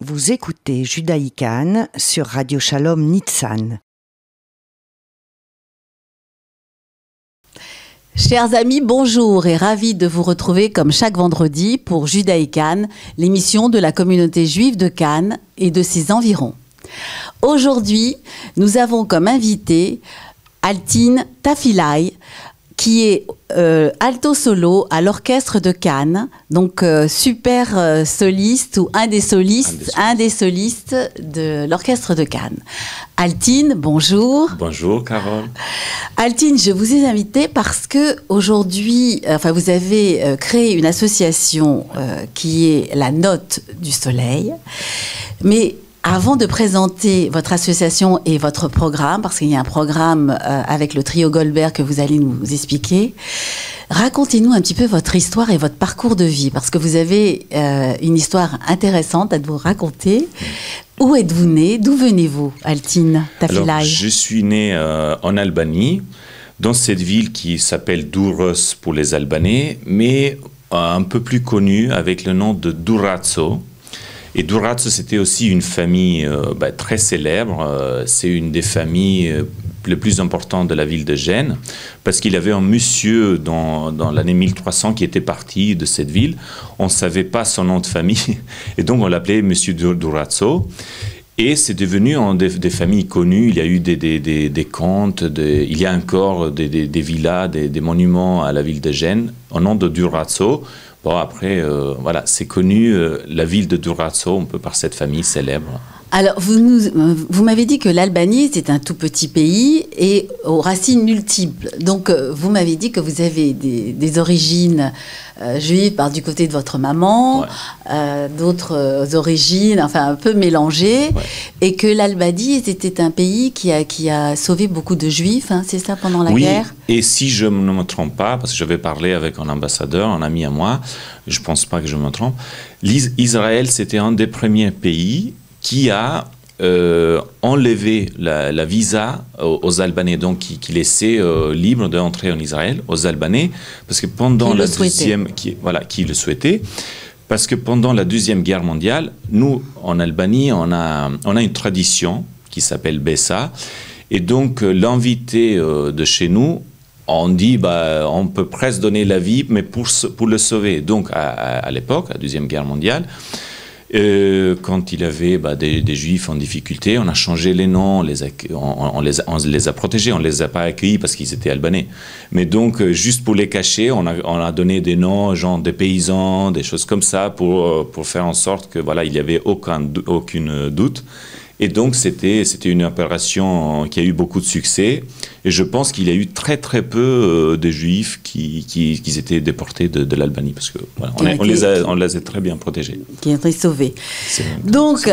Vous écoutez Judaïkan sur Radio Shalom Nitsan. Chers amis, bonjour et ravi de vous retrouver comme chaque vendredi pour Judaïkan, l'émission de la communauté juive de Cannes et de ses environs. Aujourd'hui, nous avons comme invité Altine Tafilai, qui est alto solo à l'orchestre de Cannes, donc super soliste ou un des solistes de l'orchestre de Cannes. Altine, bonjour. Bonjour Carole. Altine, je vous ai invité parce que aujourd'hui, vous avez créé une association qui est la Note du Soleil, mais avant de présenter votre association et votre programme, parce qu'il y a un programme avec le trio Goldberg que vous allez nous expliquer, racontez-nous un petit peu votre histoire et votre parcours de vie, parce que vous avez une histoire intéressante à vous raconter. Où êtes-vous né? D'où venez-vous, Altine Tafilai? Alors, je suis né en Albanie, dans cette ville qui s'appelle Durrës pour les Albanais, mais un peu plus connue avec le nom de Durazzo. Et Durazzo, c'était aussi une famille très célèbre. C'est une des familles les plus importantes de la ville de Gênes, parce qu'il y avait un monsieur dans l'année 1300 qui était parti de cette ville. On ne savait pas son nom de famille, et donc on l'appelait monsieur Durazzo. Et c'est devenu des familles connues. Il y a eu des contes, il y a encore des villas, des monuments à la ville de Gênes, au nom de Durazzo. Bon, après, c'est connu, la ville de Durazzo, un peu par cette famille célèbre. Alors, vous m'avez dit que l'Albanie, c'est un tout petit pays et aux racines multiples. Donc, vous m'avez dit que vous avez des origines juives du côté de votre maman, ouais. D'autres origines, un peu mélangées, ouais. Et que l'Albanie, c'était un pays qui a sauvé beaucoup de juifs, hein, c'est ça, pendant la guerre? Oui, et si je ne me trompe pas, parce que j'avais parlé avec un ambassadeur, un ami à moi, je ne pense pas que je me trompe, Israël, c'était un des premiers pays qui a enlevé la visa aux Albanais, donc qui laissait libre d'entrer en Israël aux Albanais, parce que pendant la deuxième, qui le souhaitait, parce que pendant la Deuxième Guerre mondiale, nous en Albanie, on a une tradition qui s'appelle Bessa, et donc l'invité de chez nous, on dit, on peut presque donner la vie, mais pour le sauver. Donc à l'époque, la Deuxième Guerre mondiale, quand il y avait des juifs en difficulté, on a changé les noms, on les a protégés, on ne les a pas accueillis parce qu'ils étaient albanais. Mais donc, juste pour les cacher, on a donné des noms, genre des paysans, des choses comme ça, pour faire en sorte que il n'y avait aucune doute. Et donc, c'était une opération qui a eu beaucoup de succès. Et je pense qu'il y a eu très, très peu de Juifs qui étaient déportés de l'Albanie. Parce que on les a très bien protégés. Qui ont été sauvés. Donc,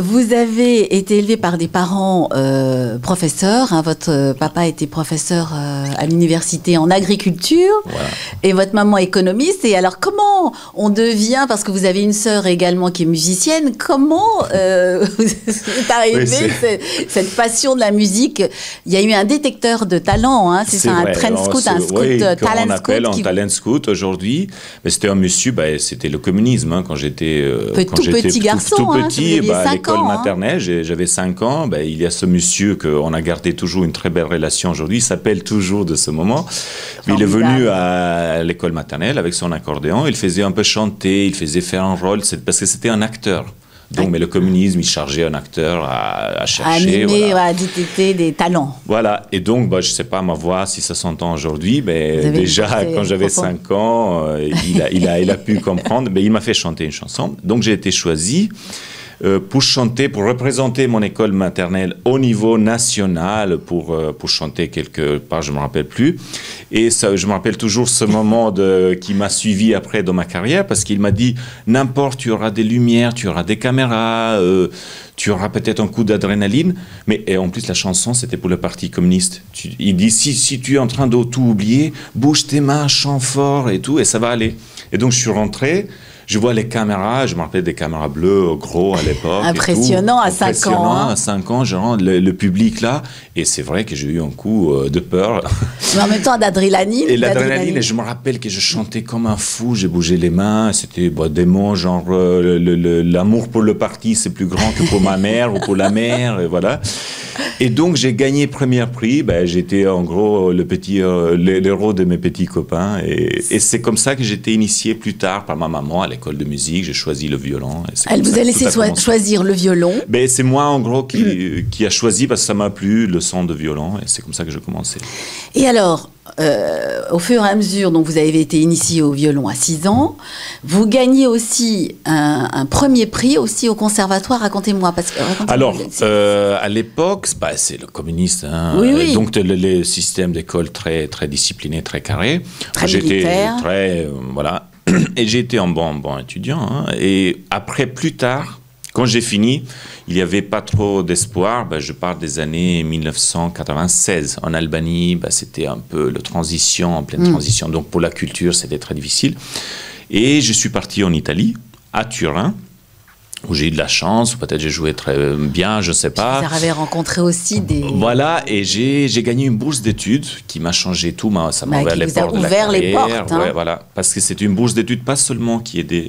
vous avez été élevé par des parents professeurs. Hein, votre papa était professeur à l'université en agriculture. Voilà. Et votre maman économiste. Et alors, comment on devient, parce que vous avez une sœur également qui est musicienne, comment c'est arrivé, cette passion de la musique? Il y a eu un détecteur de talent, hein, c'est ça, vrai. Un trend scout, un scout, talent on appelle un talent scout aujourd'hui. Mais c'était un monsieur, c'était le communisme, hein, quand j'étais petit garçon, tout petit, à l'école maternelle, j'avais 5 ans. Il y a ce monsieur qu'on a gardé toujours une très belle relation aujourd'hui. Il s'appelle toujours de ce moment. Il est venu à l'école maternelle avec son accordéon. Il faisait un peu chanter, il faisait faire un rôle, parce que c'était un acteur. Donc, mais le communisme, il chargeait un acteur à chercher. Animer, à détecter des talents. Voilà. Et donc, je ne sais pas ma voix, si ça s'entend aujourd'hui, mais déjà, quand j'avais 5 ans, il a pu comprendre. Mais il m'a fait chanter une chanson. Donc, j'ai été choisi pour chanter, pour représenter mon école maternelle au niveau national, pour chanter quelque part, je ne me rappelle plus. Et ça, je me rappelle toujours ce moment qui m'a suivi après dans ma carrière, parce qu'il m'a dit, n'importe, tu auras des lumières, tu auras des caméras, tu auras peut-être un coup d'adrénaline. Et en plus, la chanson, c'était pour le Parti communiste. Il dit, si tu es en train de tout oublier, bouge tes mains, chante fort et tout, et ça va aller. Et donc, je suis rentré. je vois les caméras, je me rappelle des caméras bleues, gros à l'époque. Impressionnant à 5 ans. Impressionnant à 5 ans, je rentre le public là. Et c'est vrai que j'ai eu un coup de peur. Mais en même temps, d'adrénaline. Et l'adrénaline, et je me rappelle que je chantais comme un fou, j'ai bougé les mains. C'était des mots genre l'amour pour le parti, c'est plus grand que pour ma mère ou pour la mère, et voilà. Et donc, j'ai gagné premier prix. J'étais en gros l'héros de mes petits copains. Et c'est comme ça que j'ai été initié plus tard par ma maman à l'école de musique. J'ai choisi le violon. Elle vous a laissé choisir le violon. C'est moi, en gros, qui a choisi parce que ça m'a plu, le son de violon. Et c'est comme ça que j'ai commencé. Et alors, au fur et à mesure, donc vous avez été initié au violon à 6 ans. Vous gagnez aussi un premier prix aussi au conservatoire. Racontez-moi. Alors, à l'époque, c'est le communiste. Hein, oui. Donc, le système d'école très, très discipliné, très carré. Très militaire. Voilà. Et j'ai été un bon étudiant. Hein, et après, plus tard, quand j'ai fini, il n'y avait pas trop d'espoir. Je parle des années 1996. En Albanie, c'était un peu la transition, en pleine transition. Donc, pour la culture, c'était très difficile. Et je suis parti en Italie, à Turin, où j'ai eu de la chance, peut-être j'ai joué très bien, je ne sais pas. Vous avez rencontré aussi des... Voilà, et j'ai gagné une bourse d'études qui m'a changé tout, ça m'a ouvert les portes de la carrière. Les portes, hein. Ouais, voilà, parce que c'était une bourse d'études pas seulement qui aidait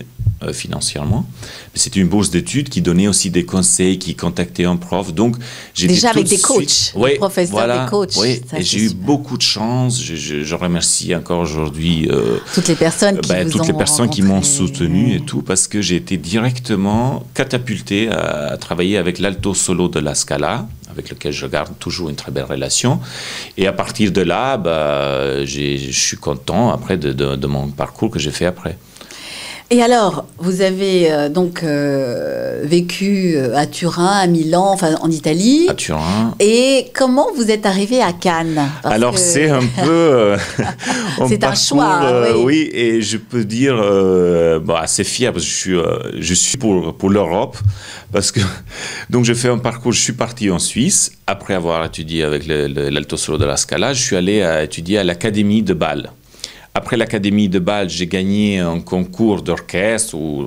financièrement, mais c'était une bourse d'études qui donnait aussi des conseils, qui contactait un prof. Donc, j'étais déjà tout avec des coachs, des professeurs, des coachs. Oui, et j'ai eu beaucoup de chance. Je remercie encore aujourd'hui toutes les personnes qui m'ont soutenu et tout, parce que j'ai été directement catapulté à travailler avec l'alto solo de la Scala, avec lequel je garde toujours une très belle relation. Et à partir de là, je suis content après de mon parcours que j'ai fait après. Et alors, vous avez vécu à Turin, à Milan, enfin en Italie. À Turin. Et comment vous êtes arrivé à Cannes? Alors, c'est un peu... c'est un choix, oui. Et je peux dire assez fier, parce que je suis pour l'Europe. Parce que, donc, je fais un parcours, je suis parti en Suisse. Après avoir étudié avec l'alto solo de la Scala, je suis allé étudier à l'Académie de Bâle. Après l'Académie de Bâle, j'ai gagné un concours d'orchestre où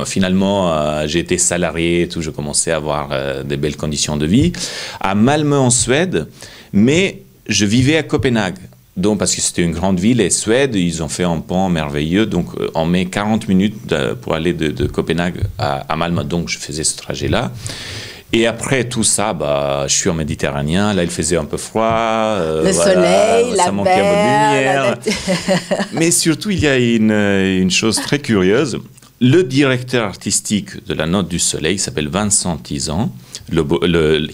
finalement j'ai été salarié et tout, je commençais à avoir des belles conditions de vie. À Malmö en Suède, mais je vivais à Copenhague. Donc, parce que c'était une grande ville et Suède, ils ont fait un pont merveilleux. Donc, on met 40 minutes pour aller de Copenhague à Malmö. Donc, je faisais ce trajet-là. Et après tout ça, je suis en Méditerranée. Là, il faisait un peu froid. Le soleil, la ça manquait un peu de lumière. Mais surtout, il y a une chose très curieuse. Le directeur artistique de la Note du Soleil s'appelle Vincent Tizan,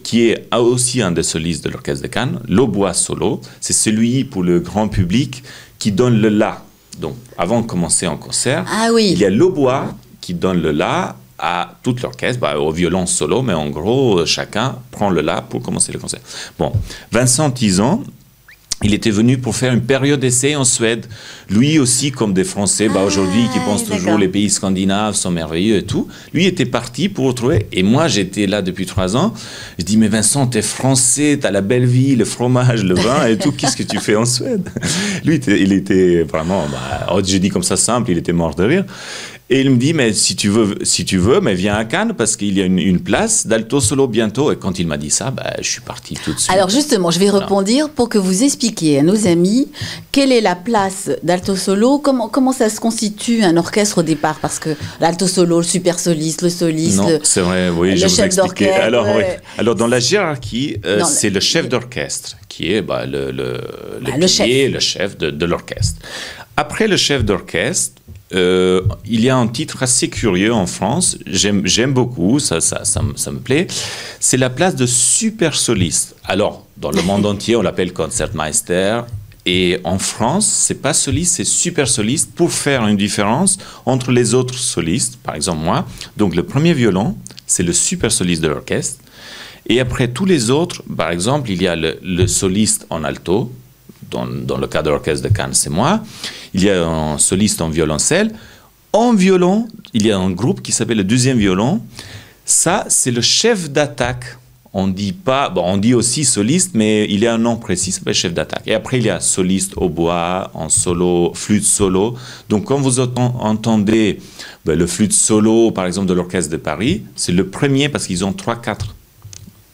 qui est aussi un des solistes de l'Orchestre de Cannes. L'hautbois solo, c'est celui pour le grand public qui donne le la. Donc, avant de commencer un concert, il y a l'hautbois qui donne le la à toute l'orchestre, au violon solo, mais en gros, chacun prend le la pour commencer le concert. Bon, Vincent Tizan, il était venu pour faire une période d'essai en Suède. Lui aussi, comme des Français, aujourd'hui, qui pensent toujours les pays scandinaves sont merveilleux et tout. Lui était parti pour retrouver. Et moi, j'étais là depuis 3 ans. Je dis, mais Vincent, t'es Français, t'as la belle vie, le fromage, le vin et tout. Qu'est-ce que tu fais en Suède? Lui, il était vraiment, je dis comme ça simple, il était mort de rire. Et il me dit, mais si tu veux, mais viens à Cannes parce qu'il y a une place d'alto solo bientôt. Et quand il m'a dit ça, je suis parti tout de suite. Alors justement, je vais rebondir pour que vous expliquiez à nos amis quelle est la place d'alto solo, comment ça se constitue un orchestre au départ, parce que l'alto solo, le super soliste, le soliste, non, c'est vrai, oui, le je vous chef d'orchestre. Alors dans la hiérarchie, c'est le chef d'orchestre qui est le chef de l'orchestre. Après le chef d'orchestre, il y a un titre assez curieux en France, j'aime beaucoup, ça me plaît, c'est la place de super soliste. Alors, dans le monde entier, on l'appelle Concertmeister, et en France, c'est pas soliste, c'est super soliste, pour faire une différence entre les autres solistes, par exemple moi. Donc, le premier violon, c'est le super soliste de l'orchestre, et après tous les autres, par exemple, il y a le soliste en alto. Dans le cas de l'orchestre de Cannes, c'est moi. Il y a un soliste en violoncelle. En violon, il y a un groupe qui s'appelle le deuxième violon. Ça, c'est le chef d'attaque on dit pas, bon, on dit aussi soliste, mais il y a un nom précis, ça s'appelle chef d'attaque. Et après, il y a soliste au bois, en solo, flûte solo. Donc, quand vous entendez le flûte solo, par exemple, de l'Orchestre de Paris, c'est le premier parce qu'ils ont 3-4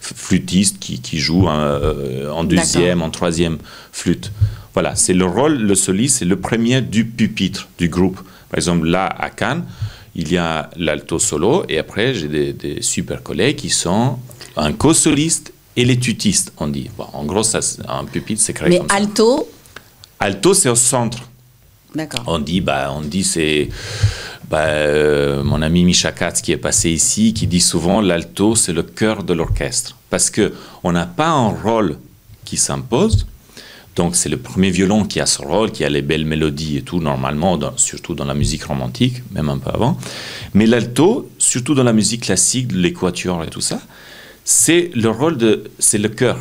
flûtistes qui jouent en deuxième, en troisième flûte. Voilà, c'est le rôle, le soliste, c'est le premier du pupitre, du groupe. Par exemple, là, à Cannes, il y a l'alto solo, et après, j'ai des super collègues qui sont un co-soliste et les tutistes, on dit. Bon, en gros, ça, un pupitre, c'est créé comme ça. Mais alto? Alto, c'est au centre. D'accord. On dit c'est... mon ami Misha Katz qui est passé ici, qui dit souvent l'alto, c'est le cœur de l'orchestre. Parce qu'on n'a pas un rôle qui s'impose. Donc, c'est le premier violon qui a ce rôle, qui a les belles mélodies et tout, normalement, surtout dans la musique romantique, même un peu avant. Mais l'alto, surtout dans la musique classique, les quatuors et tout ça, c'est le cœur.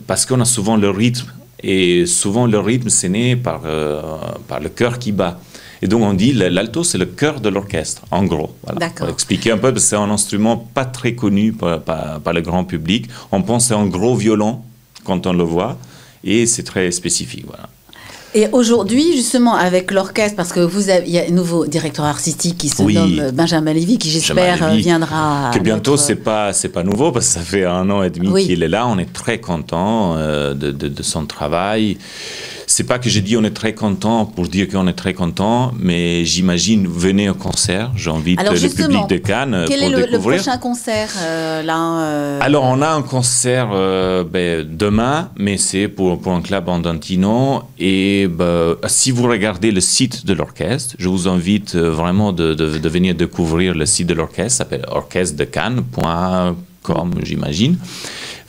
Parce qu'on a souvent le rythme. Et souvent, le rythme, c'est né par le cœur qui bat. Et donc, on dit l'alto, c'est le cœur de l'orchestre, en gros. Voilà. D'accord. Pour expliquer un peu, parce que c'est un instrument pas très connu par le grand public. On pense que c'est un gros violon quand on le voit. Et c'est très spécifique, voilà. Et aujourd'hui, justement, avec l'orchestre, parce que il y a un nouveau directeur artistique qui se nomme Benjamin Lévy, qui j'espère viendra. Que bientôt, c'est pas nouveau, parce que ça fait 1 an et demi qu'il est là. On est très content de son travail. C'est pas que j'ai dit on est très content pour dire qu'on est très content, mais j'imagine, venez au concert. J'invite le public de Cannes pour découvrir. Quel est le prochain concert là Alors, on a un concert demain, mais c'est pour un club andantino. Et si vous regardez le site de l'orchestre, je vous invite vraiment de venir découvrir le site de l'orchestre. Ça s'appelle orchestredecannes.com, j'imagine.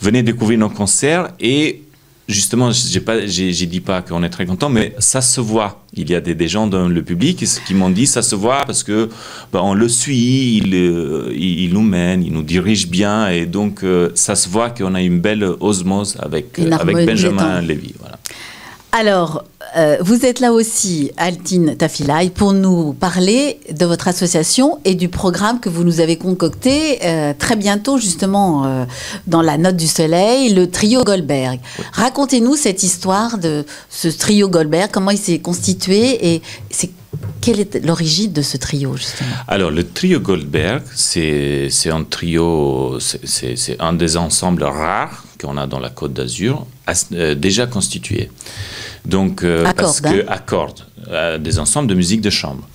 Venez découvrir nos concerts et... Justement, j'ai dit pas qu'on est très content, mais ça se voit. Il y a des gens dans le public qui m'ont dit ça se voit parce que on le suit, il nous mène, il nous dirige bien, et donc ça se voit qu'on a une belle osmose avec Benjamin Lévy. Voilà. Alors, vous êtes là aussi, Altine Tafilai, pour nous parler de votre association et du programme que vous nous avez concocté très bientôt, justement, dans la Note du Soleil, le trio Goldberg. Oui. Racontez-nous cette histoire de ce trio Goldberg, comment il s'est constitué et quelle est l'origine de ce trio, justement? Alors, le trio Goldberg, c'est un trio, c'est un des ensembles rares qu'on a dans la Côte d'Azur, déjà constitué. Donc, parce que accorde des ensembles de musique de chambre.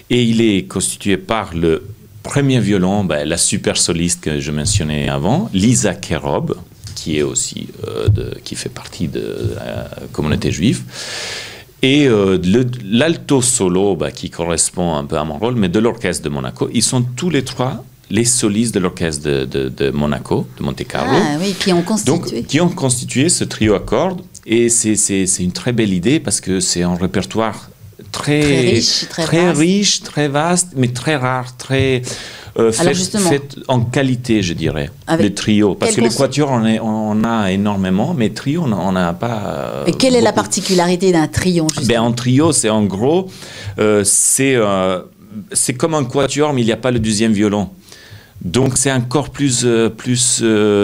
Et il est constitué par le premier violon, la super soliste que je mentionnais avant, Lisa Kerob, qui est aussi qui fait partie de la communauté juive. Et l'alto solo, qui correspond un peu à mon rôle, mais de l'orchestre de Monaco. Ils sont tous les trois les solistes de l'orchestre de Monaco, de Monte-Carlo. Ah oui, qui ont constitué. Donc, qui ont constitué ce trio à cordes. Et c'est une très belle idée parce que c'est un répertoire très riche, très vaste, mais très rare, très fait en qualité, je dirais, les trios. Parce que les quatuors, on a énormément, mais trio, on n'a pas. Et quelle est la particularité d'un trio, justement? Un trio, c'est en gros, c'est comme un quatuor, mais il n'y a pas le deuxième violon. Donc c'est encore plus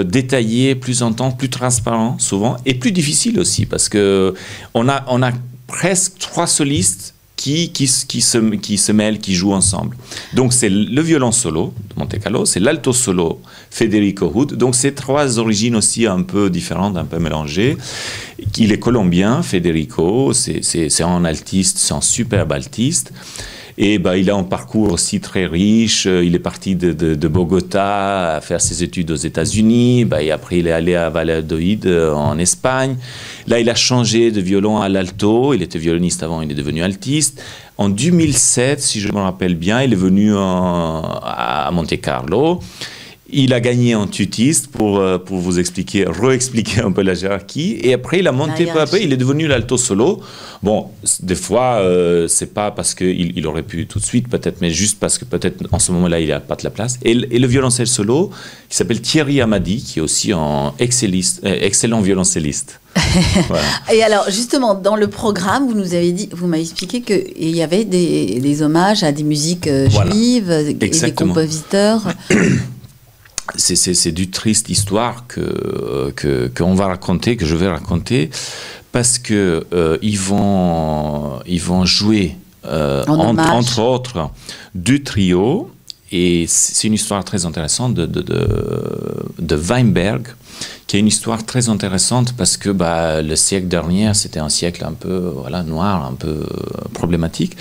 détaillé, plus intense, plus transparent souvent, et plus difficile aussi, parce que on a presque 3 solistes qui se mêlent, qui jouent ensemble. Donc c'est le violon solo de Monte-Carlo, c'est l'alto solo Federico Hood. Donc c'est 3 origines aussi un peu différentes, un peu mélangées. Il est colombien, Federico, c'est un altiste, c'est un superbe altiste. Et il a un parcours aussi très riche. Il est parti de Bogota à faire ses études aux États-Unis. Et après, il est allé à Valladolid en Espagne. Là, il a changé de violon à l'alto. Il était violoniste avant, il est devenu altiste. En 2007, si je me rappelle bien, il est venu à Monte-Carlo. Il a gagné en tutiste pour vous réexpliquer un peu la hiérarchie. Et après, il a monté peu à peu. Il est devenu l'alto solo. Bon, des fois, c'est pas parce qu'il aurait pu tout de suite, peut-être, mais juste parce que peut-être en ce moment-là, il n'a pas de la place. Et le violoncelle solo, qui s'appelle Thierry Amadi, qui est aussi un excellent violoncelliste. Voilà. Et alors, justement, dans le programme, vous m'avez expliqué qu'il y avait des hommages à des musiques juives et des compositeurs. c'est du triste histoire qu'on va raconter, que je vais raconter, parce que ils vont jouer entre autres du trio, et c'est une histoire très intéressante de Weinberg, qui est une histoire très intéressante parce que le siècle dernier, c'était un siècle un peu noir, un peu problématique.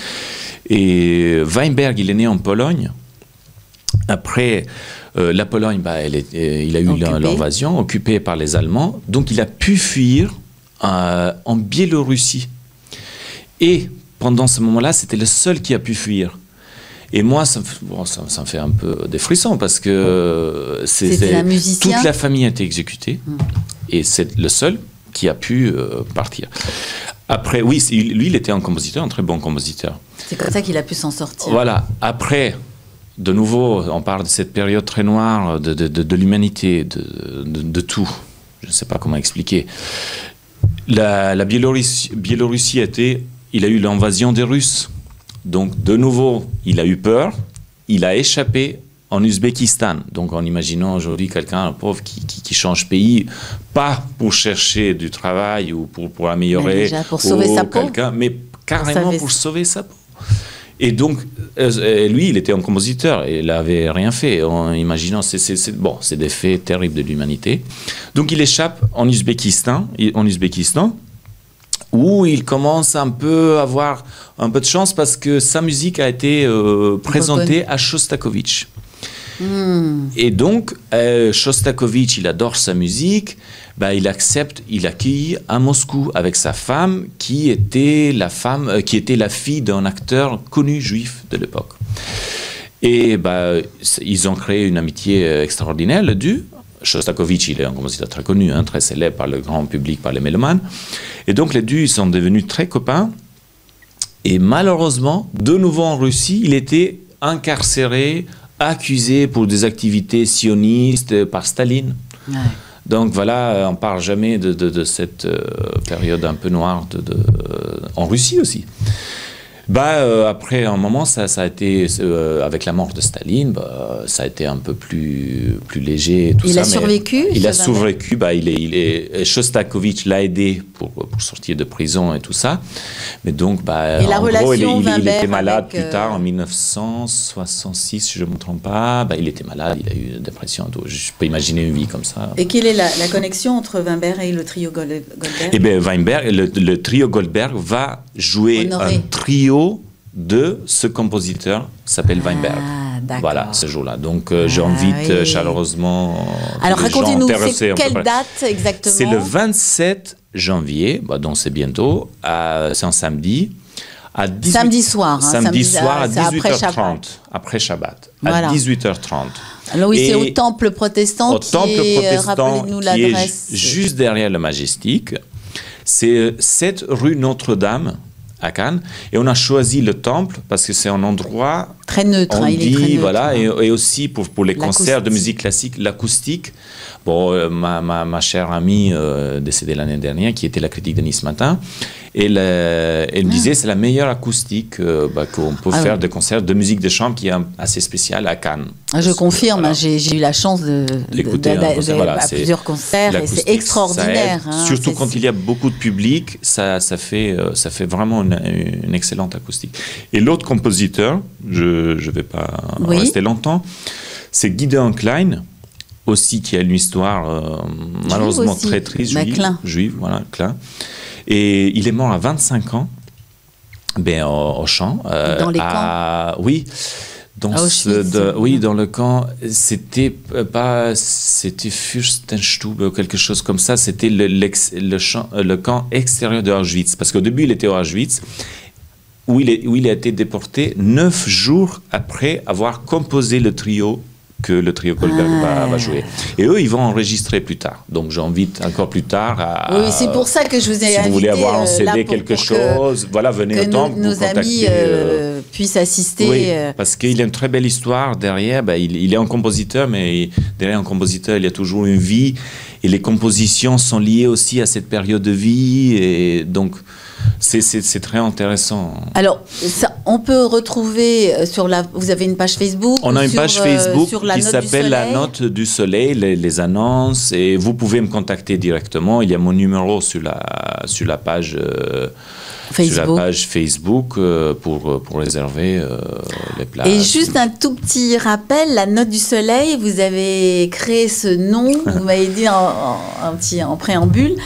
Et Weinberg, il est né en Pologne. Après, la Pologne, il a eu l'invasion, occupée par les Allemands. Donc, il a pu fuir en Biélorussie. Et pendant ce moment-là, c'était le seul qui a pu fuir. Et moi, ça me fait un peu des frissons parce que toute la famille a été exécutée. Et c'est le seul qui a pu partir. Après, oui, lui, il était un compositeur, un très bon compositeur. C'est comme ça qu'il a pu s'en sortir. Voilà. Après, de nouveau, on parle de cette période très noire de l'humanité, de tout. Je ne sais pas comment expliquer. La Biélorussie il a eu l'invasion des Russes. Donc, de nouveau, il a eu peur. Il a échappé en Ouzbékistan. Donc, en imaginant aujourd'hui quelqu'un, un pauvre, qui change pays, pas pour chercher du travail ou pour améliorer. Mais déjà pour sauver sa peau. Mais carrément pour sauver sa peau. Et donc, lui, il était un compositeur et il n'avait rien fait. En imaginant, c'est des faits terribles de l'humanité. Donc, il échappe en Ouzbékistan, où il commence un peu à avoir un peu de chance parce que sa musique a été présentée à Shostakovich. Et donc, Shostakovich, il adore sa musique, il accueille à Moscou avec sa femme, qui était la fille d'un acteur connu juif de l'époque. Et ils ont créé une amitié extraordinaire, les deux. Shostakovich, il est un compositeur très connu, très célèbre par le grand public, par les mélomanes. Et donc, les deux, ils sont devenus très copains. Et malheureusement, de nouveau en Russie, il était incarcéré, accusé pour des activités sionistes par Staline. Ouais. Donc voilà, on ne parle jamais de cette période un peu noire en Russie aussi. Après un moment, ça a été, avec la mort de Staline, ça a été un peu plus léger. Il a survécu. Il a survécu. Shostakovich l'a aidé pour sortir de prison et tout ça. Mais donc, et la relation il était malade plus tard, en 1966, si je ne me trompe pas. Il était malade, il a eu une dépression. Je peux imaginer une vie comme ça. Et quelle est la connexion entre Weinberg et le trio Goldberg? Eh bien, Weinberg, le trio Goldberg va jouer un trio de ce compositeur s'appelle Weinberg. Voilà, ce jour-là. Donc, j'invite chaleureusement alors, les gens intéressés. Alors, racontez-nous, c'est quelle date exactement? C'est le 27 janvier, donc c'est bientôt, c'est un samedi. Samedi soir. Samedi soir à 18h30, après Shabbat. Voilà. À 18h30. Alors oui, c'est au Temple Protestant. Au Temple Protestant, qui est juste derrière le Majestic. C'est 7 rue Notre-Dame, à Cannes, et on a choisi le temple parce que c'est un endroit très neutre, il est très neutre, voilà, et aussi pour les concerts de musique classique, l'acoustique. Bon, ma chère amie décédée l'année dernière, qui était la critique de Nice Matin, elle me disait c'est la meilleure acoustique qu'on peut faire de concerts de musique de chambre, qui est assez spécial à Cannes. Je confirme, voilà. J'ai eu la chance d'écouter plusieurs concerts et c'est extraordinaire. Surtout quand il y a beaucoup de public, ça fait vraiment une excellente acoustique. Et l'autre compositeur, je ne vais pas rester longtemps, c'est Gideon Klein, aussi qui a une histoire malheureusement très triste, juive, voilà, Klein. Et il est mort à 25 ans, au champ. Dans les camps. Oui. Dans le camp, c'était Fürstenstube ou quelque chose comme ça. C'était le camp extérieur de Auschwitz. Parce qu'au début, il était à Auschwitz, où il a été déporté 9 jours après avoir composé le trio que le trio Goldberg va jouer. Et eux, ils vont enregistrer plus tard. Donc, j'invite encore plus tard à... Oui, c'est pour ça que je vous ai invité. Si vous voulez avoir un CD, quelque chose, voilà, venez au temple. Que nos amis puissent assister. Oui, parce qu'il y a une très belle histoire derrière. Il est un compositeur, mais derrière un compositeur, il y a toujours une vie. Et les compositions sont liées aussi à cette période de vie. Et donc, C'est très intéressant. Alors, on peut retrouver vous avez une page Facebook. On a une page Facebook qui s'appelle La Note Note du Soleil, les annonces, et vous pouvez me contacter directement. Il y a mon numéro sur la page Facebook, sur la page Facebook pour réserver les places. Et juste un tout petit rappel, La Note du Soleil, vous avez créé ce nom, vous m'avez dit en préambule,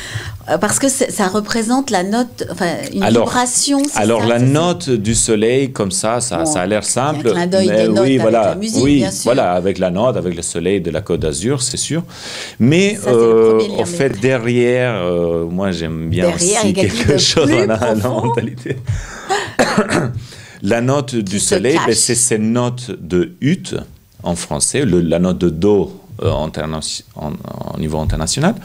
parce que ça représente la note, enfin une vibration. Alors la note du soleil, comme ça a l'air simple. Un clin d'œil de note avec la musique, bien sûr. Voilà, avec la note, avec le soleil de la Côte d'Azur, c'est sûr. Mais en fait, derrière, moi j'aime bien aussi quelque chose dans la mentalité. La note du soleil, c'est ces notes de ut en français, la note de do au niveau international.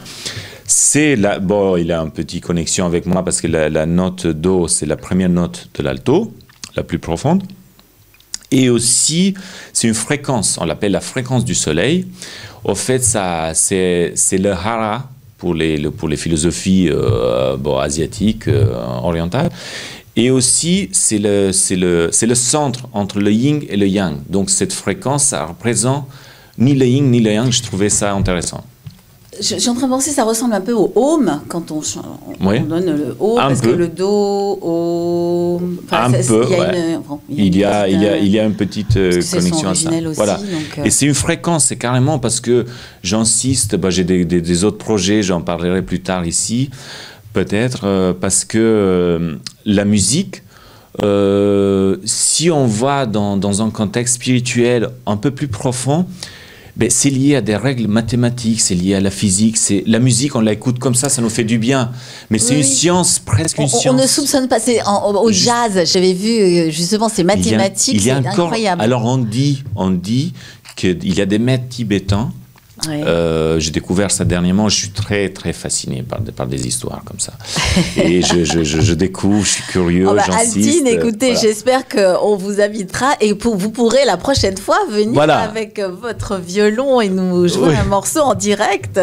Il a une petite connexion avec moi parce que la note do, c'est la première note de l'alto, la plus profonde. Et aussi, c'est une fréquence, on l'appelle la fréquence du soleil. Au fait, c'est le hara pour les philosophies asiatiques, orientales. Et aussi, c'est le centre entre le yin et le yang. Donc, cette fréquence, ça représente ni le yin ni le yang. Je trouvais ça intéressant. Je suis en train de penser, ça ressemble un peu au home quand on donne le haut, parce que le do, au... Enfin, il y a une petite connexion à ça. Aussi, voilà. Et c'est une fréquence, c'est carrément parce que j'insiste, j'ai des autres projets, j'en parlerai plus tard ici, peut-être, parce que la musique, si on va dans un contexte spirituel un peu plus profond, c'est lié à des règles mathématiques, c'est lié à la physique. La musique, on l'écoute comme ça nous fait du bien. Mais c'est une science, presque une science. On ne soupçonne pas. Au jazz, j'avais vu justement ces mathématiques, c'est incroyable. Alors on dit qu'il y a des maîtres tibétains. Ouais. J'ai découvert ça dernièrement. Je suis très très fasciné par des histoires comme ça. Et je découvre, je suis curieux, j'insiste. Altine, écoutez, j'espère qu'on vous invitera et vous pourrez la prochaine fois venir avec votre violon et nous jouer un morceau en direct.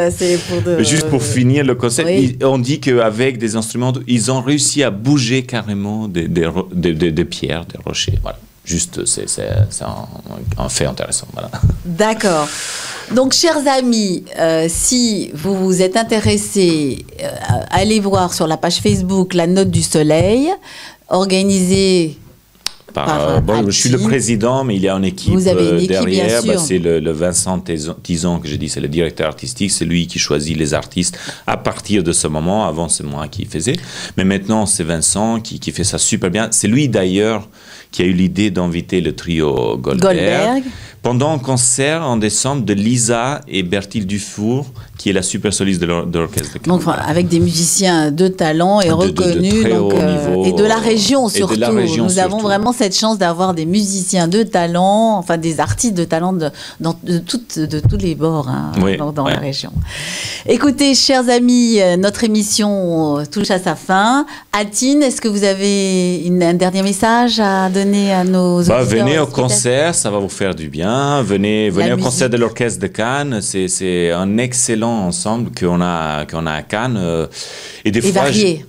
Juste pour finir le concept, on dit qu'avec des instruments, ils ont réussi à bouger carrément des pierres, des rochers. Voilà. Juste, c'est un fait intéressant. Voilà. D'accord. Donc, chers amis, si vous vous êtes intéressés, allez voir sur la page Facebook La Note du Soleil, organisée par je suis le président, mais il y a une équipe derrière. C'est le Vincent Tison que j'ai dit, c'est le directeur artistique. C'est lui qui choisit les artistes à partir de ce moment. Avant, c'est moi qui faisais. Mais maintenant, c'est Vincent qui fait ça super bien. C'est lui, d'ailleurs, qui a eu l'idée d'inviter le trio Goldberg. Pendant un concert en décembre de Lisa et Bertil Dufour, qui est la super soliste de l'orchestre de Cannes. Donc, avec des musiciens de talent et reconnus. De très haut niveau, et de la région surtout. Nous avons vraiment cette chance d'avoir des musiciens de talent, enfin des artistes de talent de tous les bords dans la région. Écoutez, chers amis, notre émission touche à sa fin. Altine, est-ce que vous avez un dernier message à donner à nos auditeurs? Venez au concert, ça va vous faire du bien. Venez au concert de l'orchestre de Cannes. C'est un excellent ensemble qu'on a à Cannes. Et des fois, varié.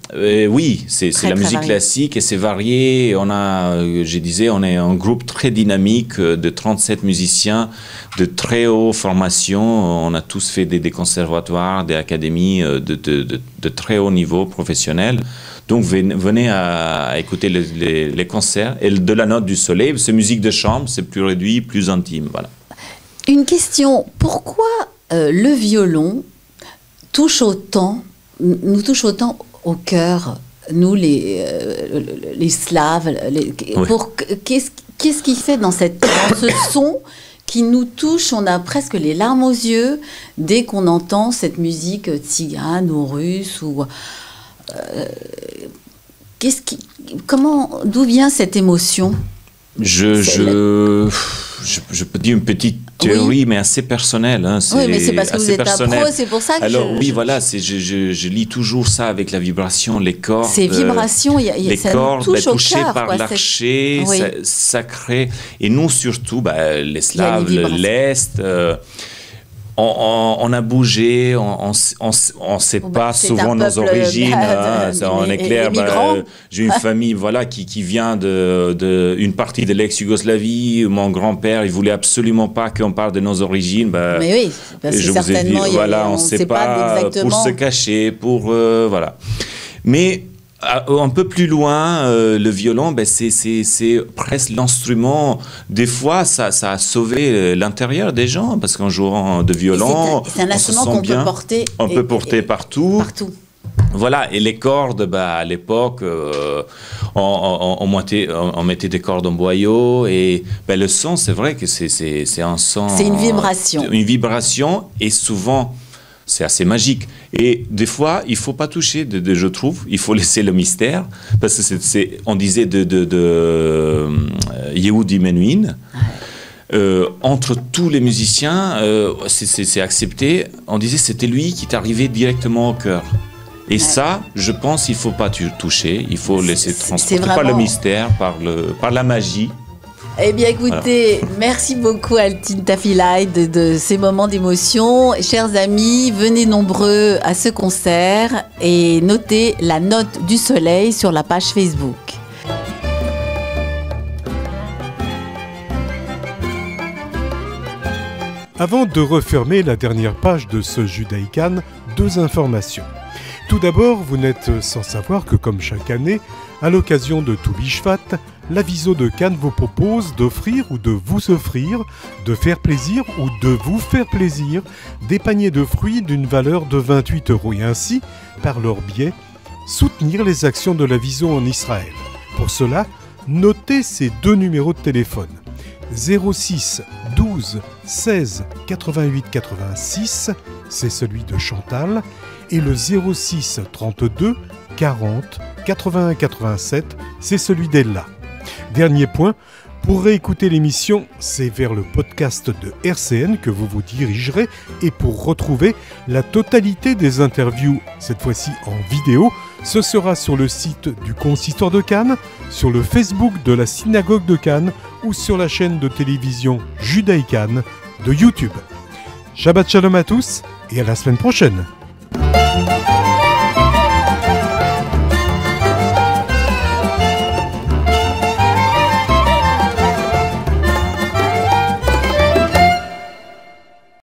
Oui, c'est la musique classique et c'est varié. On est un groupe très dynamique de 37 musiciens de très haute formation. On a tous fait des conservatoires, des académies de très haut niveau professionnel. Donc, venez à écouter les concerts. Et de La Note du Soleil, c'est musique de chambre, c'est plus réduit, plus intime. Voilà. Une question, pourquoi le violon nous touche autant au cœur, nous les Slaves qu'est-ce qui fait dans ce son qui nous touche, on a presque les larmes aux yeux dès qu'on entend cette musique tzigane ou russe ou... d'où vient cette émotion? Je peux dire une petite théorie, mais assez personnelle. Oui, mais c'est parce que vous êtes un pro, c'est pour ça que je lis toujours ça avec la vibration, les cordes. Ces vibrations, les ça cordes, nous touche au touchées cœur, par l'archer, ça crée... Et nous, surtout, les Slaves, l'Est... on a bougé, on ne sait pas souvent nos origines. On est clair, j'ai une famille qui vient d'une partie de l'ex-Yougoslavie. Mon grand-père, il ne voulait absolument pas qu'on parle de nos origines. Mais oui, parce que certainement, on ne sait pas exactement. Pour se cacher, voilà. Mais un peu plus loin, le violon, c'est presque l'instrument. Des fois, ça a sauvé l'intérieur des gens, parce qu'en jouant de violon, c'est un instrument qu'on peut porter. On peut porter partout. Voilà, et les cordes, à l'époque, on mettait des cordes en boyau, et le son, c'est vrai que c'est un son... C'est une vibration. Une vibration, et souvent... C'est assez magique. Et des fois, il ne faut pas toucher, je trouve. Il faut laisser le mystère. Parce que on disait de Yehudi Menuhin, entre tous les musiciens, c'est accepté. On disait que c'était lui qui t'arrivait directement au cœur. Et ça, je pense qu'il ne faut pas toucher. Il faut laisser transporter par le mystère, par la magie. Eh bien, écoutez, merci beaucoup Altine Tafilai de ces moments d'émotion. Chers amis, venez nombreux à ce concert et notez la note du soleil sur la page Facebook. Avant de refermer la dernière page de ce Judaïkan, 2 informations. Tout d'abord, vous n'êtes sans savoir que comme chaque année, à l'occasion de Tou Bishvat, l'Aviso de Cannes vous propose d'offrir ou de vous offrir, de faire plaisir ou de vous faire plaisir, des paniers de fruits d'une valeur de 28 € et ainsi, par leur biais, soutenir les actions de l'Aviso en Israël. Pour cela, notez ces 2 numéros de téléphone. 06 12 16 88 86, c'est celui de Chantal, et le 06 32 40 81 87, c'est celui d'Ella. Dernier point, pour réécouter l'émission, c'est vers le podcast de RCN que vous vous dirigerez, et pour retrouver la totalité des interviews, cette fois-ci en vidéo, ce sera sur le site du Consistoire de Cannes, sur le Facebook de la Synagogue de Cannes ou sur la chaîne de télévision Judaïkan de YouTube. Shabbat Shalom à tous et à la semaine prochaine.